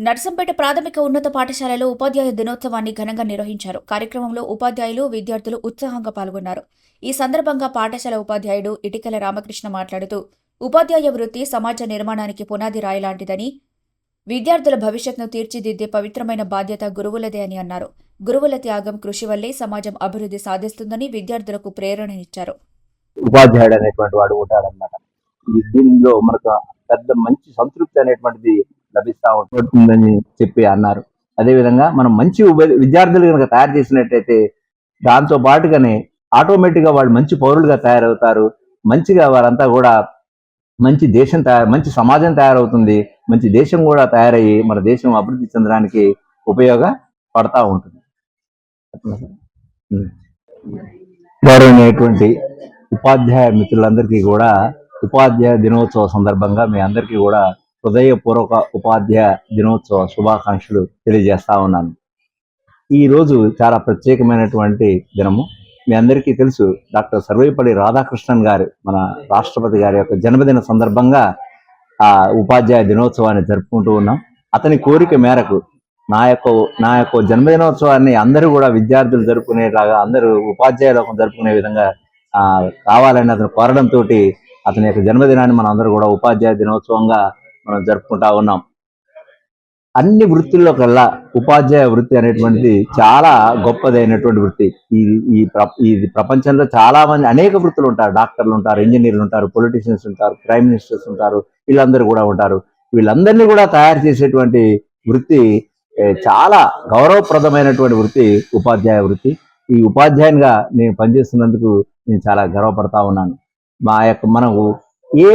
నర్సంపేట ప్రాథమిక ఉన్నత పాఠశాలలో ఉపాధ్యాయ దినోత్సవాన్ని ఘనంగా నిర్వహించారు. కార్యక్రమంలో ఉపాధ్యాయులు, విద్యార్థులు ఉత్సాహంగా పాల్గొన్నారు. ఈ సందర్భంగా పాఠశాల ఉపాధ్యాయుడు ఇటికల రామకృష్ణ మాట్లాడుతూ, ఉపాధ్యాయ వృత్తి సమాజ నిర్మాణానికి పునాది రాయిలాంటిదని, విద్యార్థుల భవిష్యత్తును తీర్చిదిద్దే పవిత్రమైన బాధ్యత గురువులదే అని అన్నారు. గురువుల త్యాగం, కృషి వల్లే సమాజం అభివృద్ధి సాధిస్తుందని విద్యార్థులకు ప్రేరణనిచ్చారు. ఉపాధ్యాయుడు అనేటువంటి వాడు ఉంటాడనమాట. దీనిలో మనకు పెద్ద మంచి సంతృప్తి అనేటువంటిది లభిస్తూ ఉంటుందని చెప్పి అన్నారు. అదేవిధంగా మనం మంచి విద్యార్థులు కనుక తయారు చేసినట్టయితే దాంతో పాటుగానే ఆటోమేటిక్గా వాళ్ళు మంచి పౌరులుగా తయారవుతారు. మంచిగా వారంతా కూడా మంచి సమాజం తయారవుతుంది. మంచి దేశం కూడా తయారయ్యి మన దేశం అభివృద్ధి చెందడానికి ఉపయోగపడతా ఉంటుంది. గౌరవనీయటువంటి ఉపాధ్యాయ మిత్రులందరికీ కూడా ఉపాధ్యాయ దినోత్సవ సందర్భంగా మీ అందరికీ కూడా హృదయపూర్వక ఉపాధ్యాయ దినోత్సవ శుభాకాంక్షలు తెలియజేస్తా ఉన్నాను. ఈరోజు చాలా ప్రత్యేకమైనటువంటి దినము. మీ అందరికీ తెలుసు, డాక్టర్ సర్వేపల్లి రాధాకృష్ణన్ గారు మన రాష్ట్రపతి గారి యొక్క జన్మదిన సందర్భంగా ఆ ఉపాధ్యాయ దినోత్సవాన్ని జరుపుకుంటూ ఉన్నాం. అతని కోరిక మేరకు నా యొక్క జన్మదినోత్సవాన్ని అందరూ కూడా విద్యార్థులు జరుపుకునేలాగా, అందరూ ఉపాధ్యాయులకు జరుపుకునే విధంగా కావాలని అతను కోరడంతో అతని యొక్క జన్మదినాన్ని మనం అందరూ కూడా ఉపాధ్యాయ దినోత్సవంగా మనం జరుపుకుంటా ఉన్నాం. అన్ని వృత్తుల్లో కల్లా ఉపాధ్యాయ వృత్తి అనేటువంటిది చాలా గొప్పదైనటువంటి వృత్తి. ఈ ప్రపంచంలో చాలా మంది అనేక వృత్తులు ఉంటారు. డాక్టర్లు ఉంటారు, ఇంజనీర్లు ఉంటారు, పొలిటీషియన్స్ ఉంటారు, ప్రైమ్ మినిస్టర్స్ ఉంటారు, వీళ్ళందరూ కూడా ఉంటారు. వీళ్ళందరినీ కూడా తయారు చేసేటువంటి వృత్తి చాలా గౌరవప్రదమైనటువంటి వృత్తి ఉపాధ్యాయ వృత్తి. ఈ ఉపాధ్యాయునిగా నేను పనిచేస్తున్నందుకు నేను చాలా గర్వపడతా ఉన్నాను. మనకు ఏ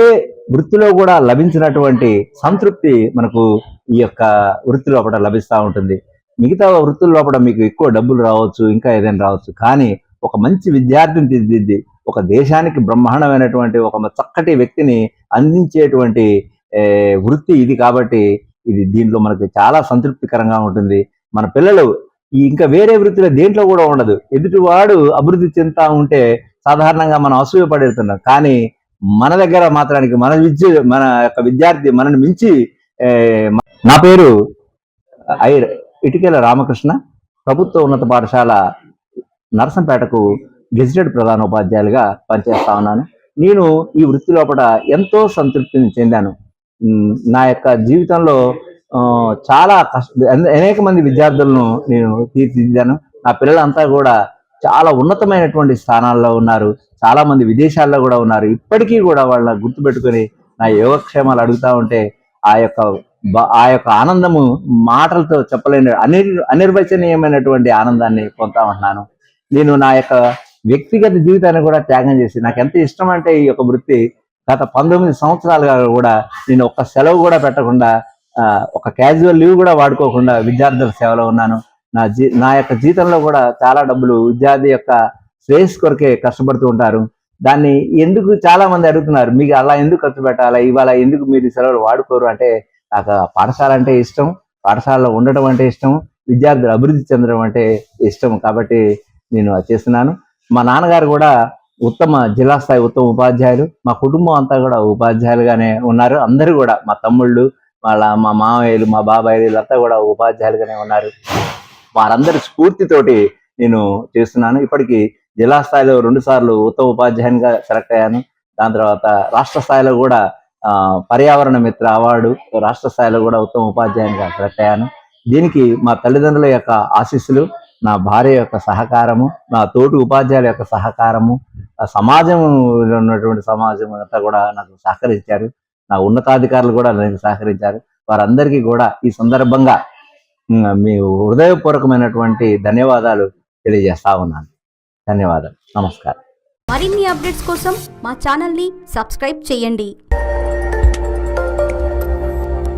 వృత్తిలో కూడా లభించినటువంటి సంతృప్తి మనకు ఈ యొక్క వృత్తి లోపల లభిస్తూ ఉంటుంది. మిగతా వృత్తుల లోపల మీకు ఎక్కువ డబ్బులు రావచ్చు, ఇంకా ఏదైనా రావచ్చు, కానీ ఒక మంచి విద్యార్థిని తీర్చిదిద్ది ఒక దేశానికి బ్రహ్మాండమైనటువంటి ఒక చక్కటి వ్యక్తిని అందించేటువంటి వృత్తి ఇది. కాబట్టి దీంట్లో మనకు చాలా సంతృప్తికరంగా ఉంటుంది. మన పిల్లలు ఇంకా వేరే వృత్తిలో దేంట్లో కూడా ఉండదు. ఎదుటివాడు అభివృద్ధి చెందుతా ఉంటే సాధారణంగా మనం అసూయపడేస్తున్నాం, కానీ మన దగ్గర మాత్రానికి మన యొక్క విద్యార్థి మనని మించి. నా పేరు ఇటికల రామకృష్ణ, ప్రభుత్వ ఉన్నత పాఠశాల నర్సంపేటకు గెజిటెడ్ ప్రధానోపాధ్యాయులుగా పనిచేస్తా ఉన్నాను. నేను ఈ వృత్తి లోపల ఎంతో సంతృప్తిని చెందాను. నా యొక్క జీవితంలో చాలా అనేక మంది విద్యార్థులను నేను తీర్చిదిద్దాను. నా పిల్లలంతా కూడా చాలా ఉన్నతమైనటువంటి స్థానాల్లో ఉన్నారు. చాలా మంది విదేశాల్లో కూడా ఉన్నారు. ఇప్పటికీ కూడా వాళ్ళ గుర్తుపెట్టుకొని నా యోగక్షేమాలు అడుగుతూ ఉంటే ఆ యొక్క ఆనందము మాటలతో చెప్పలేని అనిర్వచనీయమైనటువంటి ఆనందాన్ని పొందుతా ఉంటున్నాను. నేను నా యొక్క వ్యక్తిగత జీవితాన్ని కూడా త్యాగం చేసి, నాకు ఎంత ఇష్టం అంటే ఈ యొక్క వృత్తి, గత 19 సంవత్సరాలుగా కూడా నేను ఒక్క సెలవు కూడా పెట్టకుండా, ఒక క్యాజువల్ లీవ్ కూడా వాడుకోకుండా విద్యార్థుల సేవలో ఉన్నాను. నా యొక్క జీతంలో కూడా చాలా డబ్బులు విద్యార్థి యొక్క శ్రేయస్ కొరకే కష్టపడుతూ ఉంటారు. దాన్ని ఎందుకు చాలా మంది అడుగుతున్నారు, మీకు అలా ఎందుకు ఖర్చు పెట్టాలా, ఇవాళ ఎందుకు మీరు సెలవులు వాడుకోరు అంటే, నాకు పాఠశాల అంటే ఇష్టం, పాఠశాలలో ఉండటం అంటే ఇష్టం, విద్యార్థులు అభివృద్ధి చెందడం అంటే ఇష్టం. కాబట్టి నేను చేస్తున్నాను. మా నాన్నగారు కూడా జిల్లా స్థాయి ఉత్తమ ఉపాధ్యాయులు. మా కుటుంబం అంతా కూడా ఉపాధ్యాయులుగానే ఉన్నారు. అందరూ కూడా మా తమ్ముళ్ళు, మా మామయ్యలు, మా బాబాయ్లు, వీళ్ళంతా కూడా ఉపాధ్యాయులుగానే ఉన్నారు. వారందరి స్ఫూర్తితోటి నేను చేస్తున్నాను. ఇప్పటికీ జిల్లా స్థాయిలో 2 సార్లు ఉత్తమ ఉపాధ్యాయునిగా సెలెక్ట్ అయ్యాను. దాని తర్వాత రాష్ట్ర స్థాయిలో కూడా పర్యావరణ మిత్ర అవార్డు, రాష్ట్ర స్థాయిలో కూడా ఉత్తమ ఉపాధ్యాయునిగా సెలెక్ట్ అయ్యాను. దీనికి మా తల్లిదండ్రుల యొక్క ఆశీస్సులు, నా భార్య యొక్క సహకారము, నా తోటి ఉపాధ్యాయుల యొక్క సహకారము, సమాజంలో ఉన్నటువంటి సమాజం అంతా కూడా నాకు సహకరించారు. నా ఉన్నతాధికారులు కూడా నాకు సహకరించారు. వారందరికీ కూడా ఈ సందర్భంగా మీ హృదయపూర్వకమైనటువంటి ధన్యవాదాలు తెలియజేస్తా ఉన్నాను. ధన్యవాదాలు. నమస్కారం. మరిన్ని అప్డేట్స్ కోసం మా ఛానల్ని సబ్స్క్రైబ్ చేయండి.